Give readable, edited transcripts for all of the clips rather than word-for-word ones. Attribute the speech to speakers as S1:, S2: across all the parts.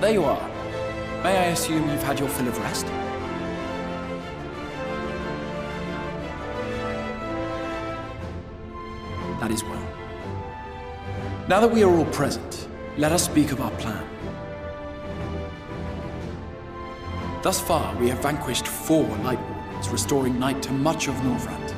S1: There you are. May I assume you've had your fill of rest? That is well. Now that we are all present, let us speak of our plan. Thus far, we have vanquished 4 Light Wardens, restoring night to much of Northrend.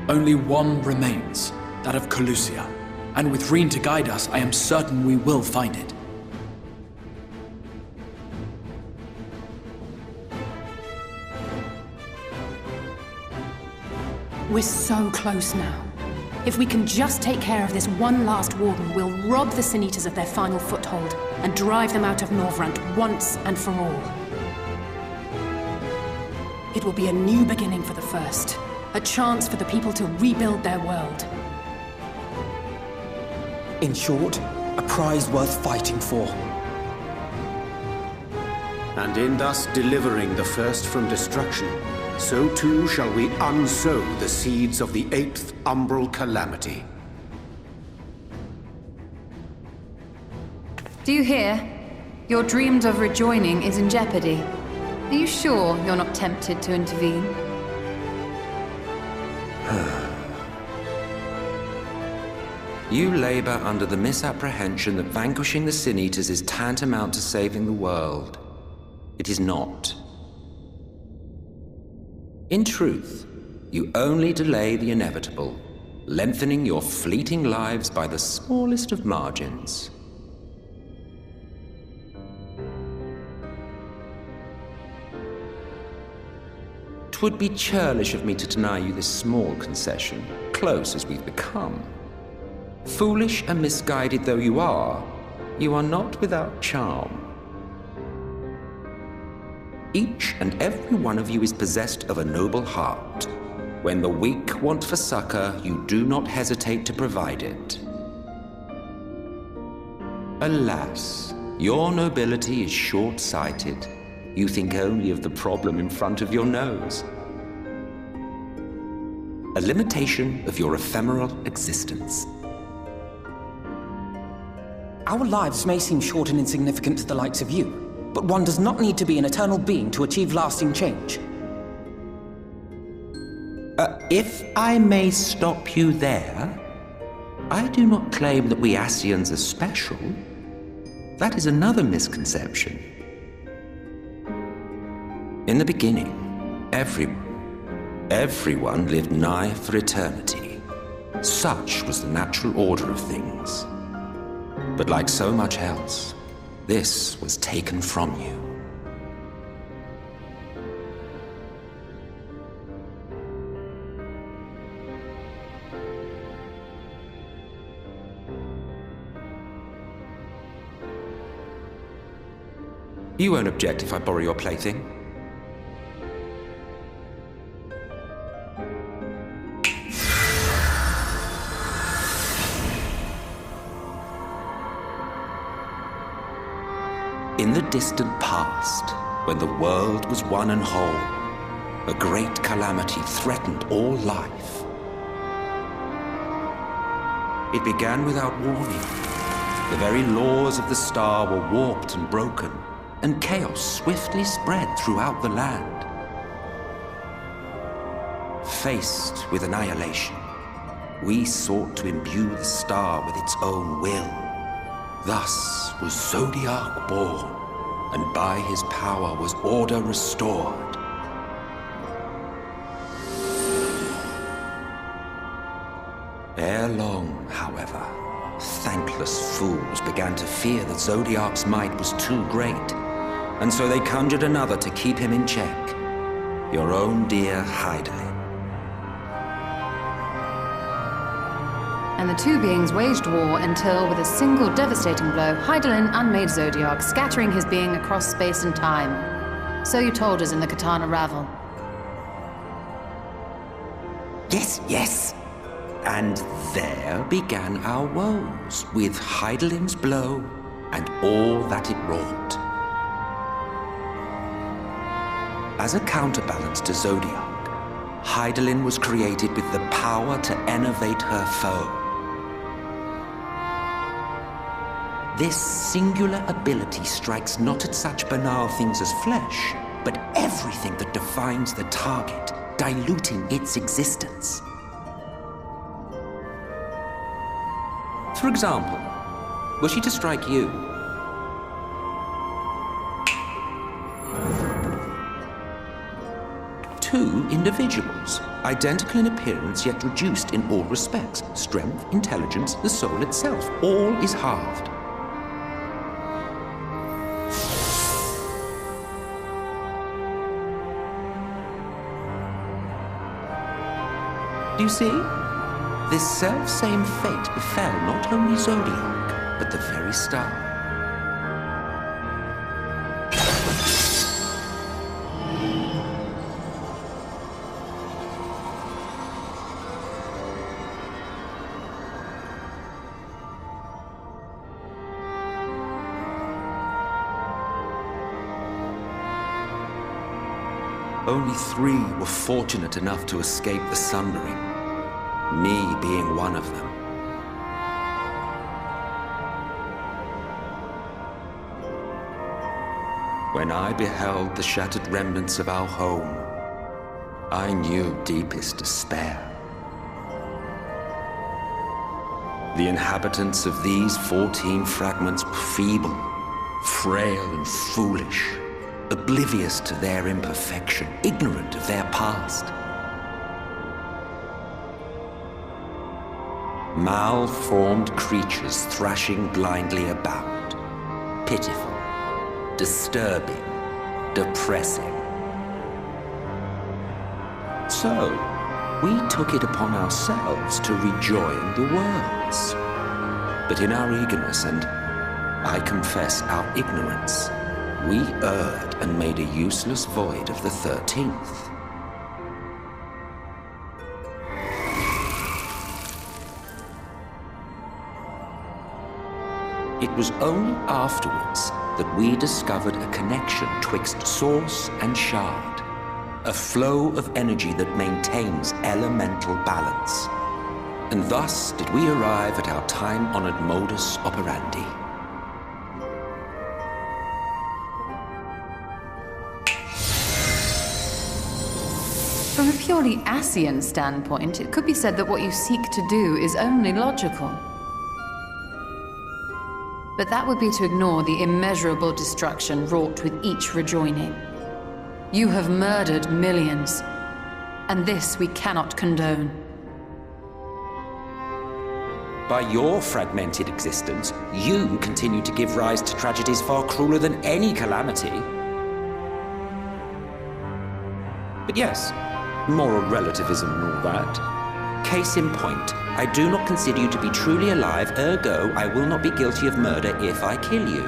S1: Only one remains, that of Calusia, and with Reen to guide us, I am certain we will find it.
S2: We're so close now. If we can just take care of this one last Warden, we'll rob the Sin Eaters of their final foothold and drive them out of Northrend once and for all. It will be a new beginning for the First, a chance for the people to rebuild their world.
S3: In short, a prize worth fighting for.
S4: And in thus delivering the First from destruction, so too shall we unsow the seeds of the 8th umbral calamity.
S5: Do you hear? Your dreams of rejoining is in jeopardy. Are you sure you're not tempted to intervene?
S6: You labor under the misapprehension that vanquishing the Sin Eaters is tantamount to saving the world. It is not. In truth, you only delay the inevitable, lengthening your fleeting lives by the smallest of margins. Twould be churlish of me to deny you this small concession, close as we've become. Foolish and misguided though you are not without charm. Each and every one of you is possessed of a noble heart. When the weak want for succor, you do not hesitate to provide it. Alas, your nobility is short-sighted. You think only of the problem in front of your nose. A limitation of your ephemeral existence.
S3: Our lives may seem short and insignificant to the likes of you, but one does not need to be an eternal being to achieve lasting change.
S6: If I may stop you there, I do not claim that we Ascians are special. That is another misconception. In the beginning, everyone lived nigh for eternity. Such was the natural order of things. But like so much else, this was taken from you. You won't object if I borrow your plaything? In the distant past, when the world was one and whole, a great calamity threatened all life. It began without warning. The very laws of the star were warped and broken, and chaos swiftly spread throughout the land. Faced with annihilation, we sought to imbue the star with its own will. Thus was Zodiac born, and by his power was order restored. Ere long, however, thankless fools began to fear that Zodiac's might was too great, and so they conjured another to keep him in check. Your own dear Hydaelyn.
S5: And the two beings waged war until, with a single devastating blow, Hydaelyn unmade Zodiac, scattering his being across space and time. So you told us in the Katana Ravel.
S6: Yes. And there began our woes, with Hydaelyn's blow and all that it wrought. As a counterbalance to Zodiac, Hydaelyn was created with the power to enervate her foe. This singular ability strikes not at such banal things as flesh, but everything that defines the target, diluting its existence. For example, were she to strike you, two individuals, identical in appearance yet reduced in all respects. Strength, intelligence, the soul itself, all is halved. Do you see? This self-same fate befell not only Zodiac, but the very star. Only 3 were fortunate enough to escape the Sundering, me being one of them. When I beheld the shattered remnants of our home, I knew deepest despair. The inhabitants of these 14 fragments were feeble, frail and foolish, oblivious to their imperfection, ignorant of their past. Malformed creatures thrashing blindly about, pitiful, disturbing, depressing. So, we took it upon ourselves to rejoin the worlds. But in our eagerness and, I confess, our ignorance, we erred and made a useless void of the 13th. It was only afterwards that we discovered a connection twixt source and shard, a flow of energy that maintains elemental balance. And thus did we arrive at our time-honored modus operandi.
S5: From a purely Ascian standpoint, it could be said that what you seek to do is only logical. But that would be to ignore the immeasurable destruction wrought with each rejoining. You have murdered millions, and this we cannot condone.
S6: By your fragmented existence, you continue to give rise to tragedies far crueler than any calamity. But yes, moral relativism and all that. Case in point, I do not consider you to be truly alive, ergo, I will not be guilty of murder if I kill you.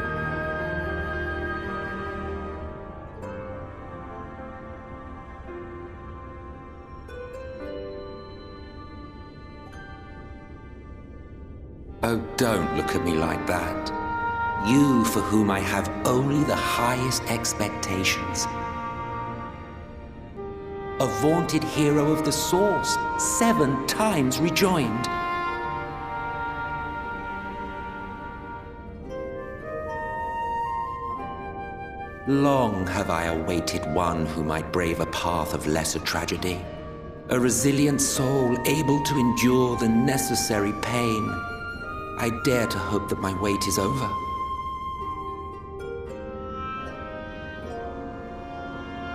S6: Oh, don't look at me like that. You for whom I have only the highest expectations. A vaunted hero of the Source, 7 times rejoined. Long have I awaited one who might brave a path of lesser tragedy. A resilient soul able to endure the necessary pain. I dare to hope that my wait is over.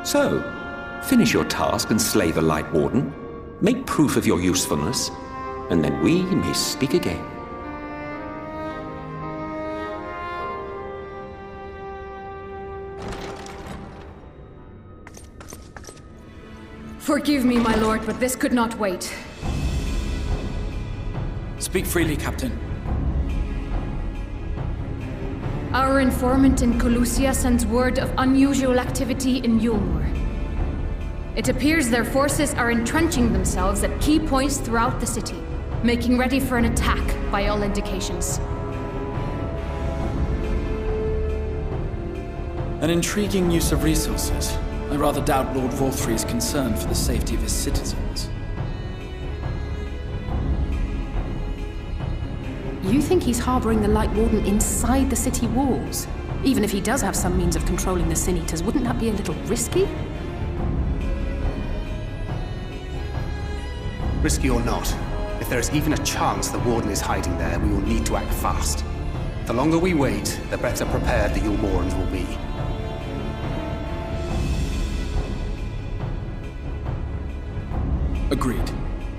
S6: So, finish your task and slay the Light Warden. Make proof of your usefulness, and then we may speak again.
S2: Forgive me, my lord, but this could not wait.
S1: Speak freely, Captain.
S2: Our informant in Colusia sends word of unusual activity in Yulmur. It appears their forces are entrenching themselves at key points throughout the city, making ready for an attack by all indications.
S1: An intriguing use of resources. I rather doubt Lord Vorthry is concerned for the safety of his citizens.
S5: You think he's harboring the Light Warden inside the city walls? Even if he does have some means of controlling the Sin Eaters, wouldn't that be a little risky?
S7: Risky or not, if there is even a chance the Warden is hiding there, we will need to act fast. The longer we wait, the better prepared the Yulmorans will be.
S1: Agreed.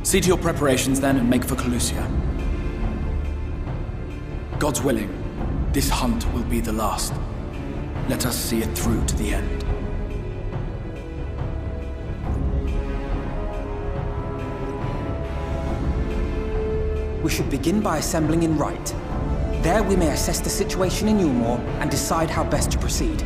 S1: See to your preparations then and make for Calusia. God's willing, this hunt will be the last. Let us see it through to the end.
S3: We should begin by assembling in Rite. There we may assess the situation in Yulmore and decide how best to proceed.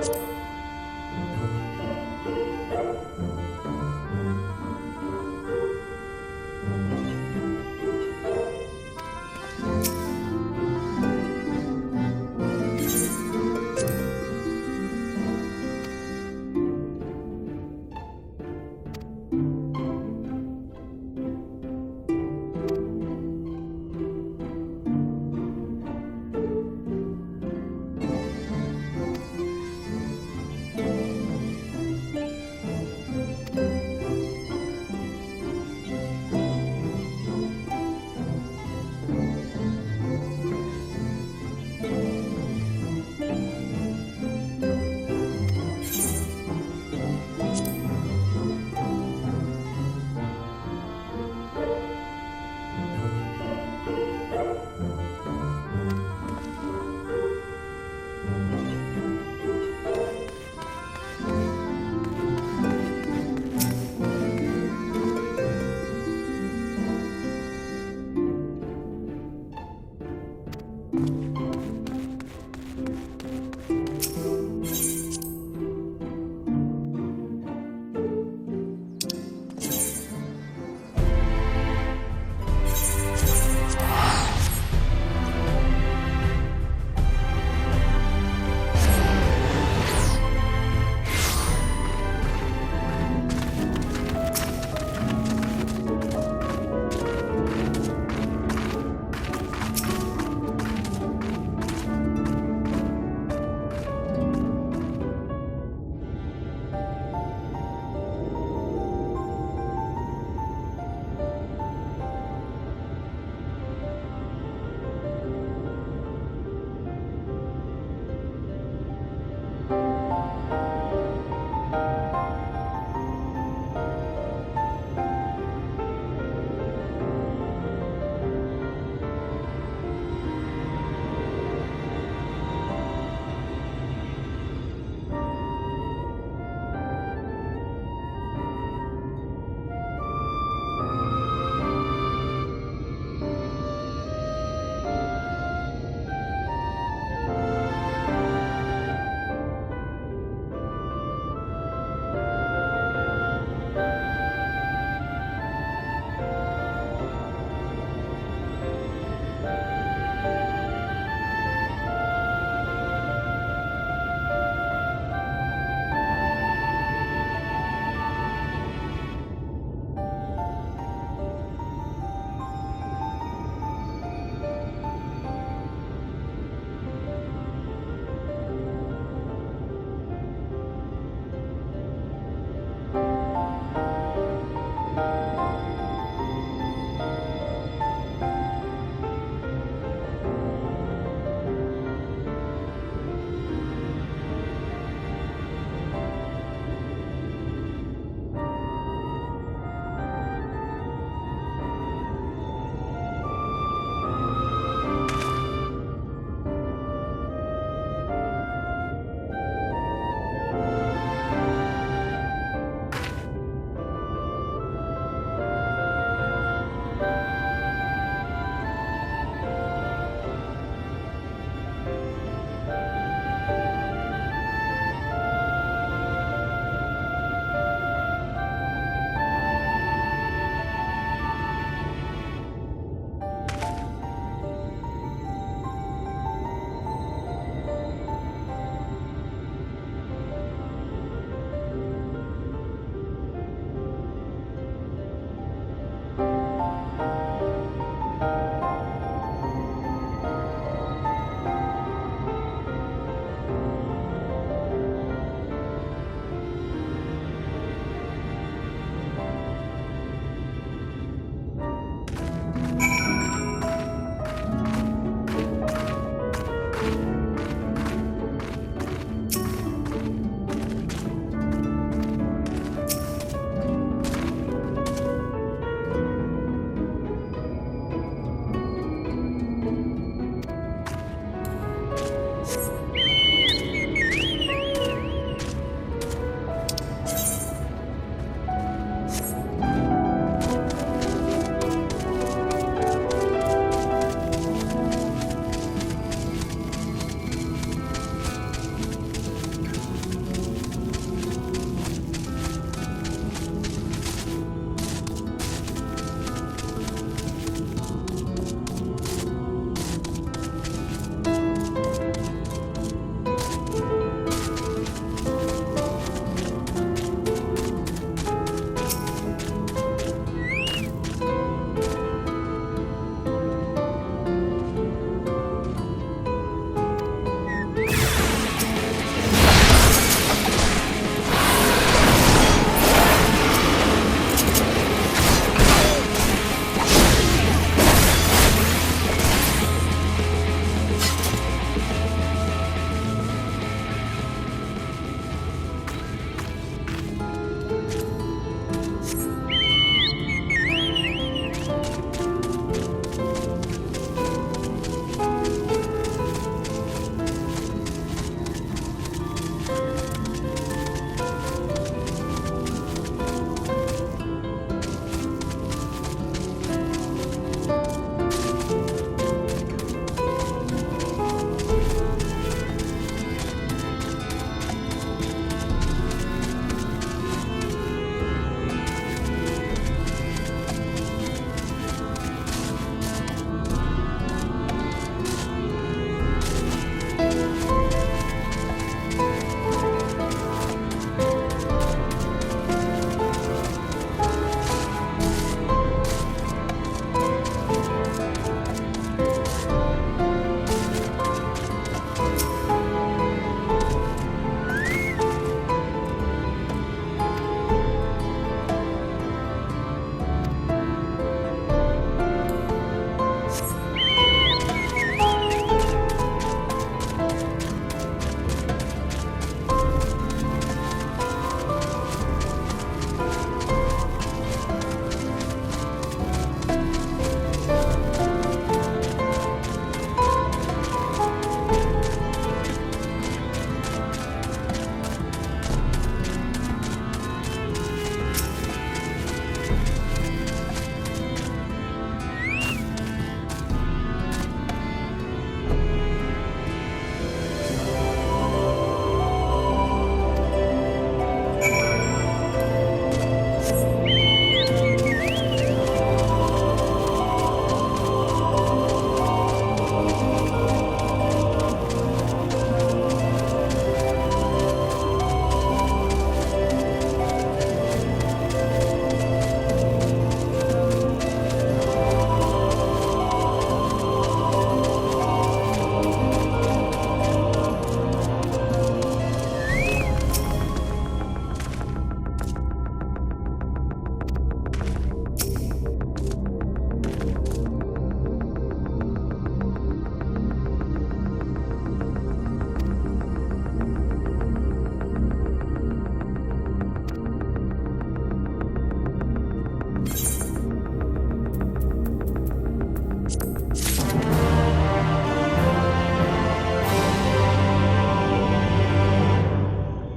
S3: you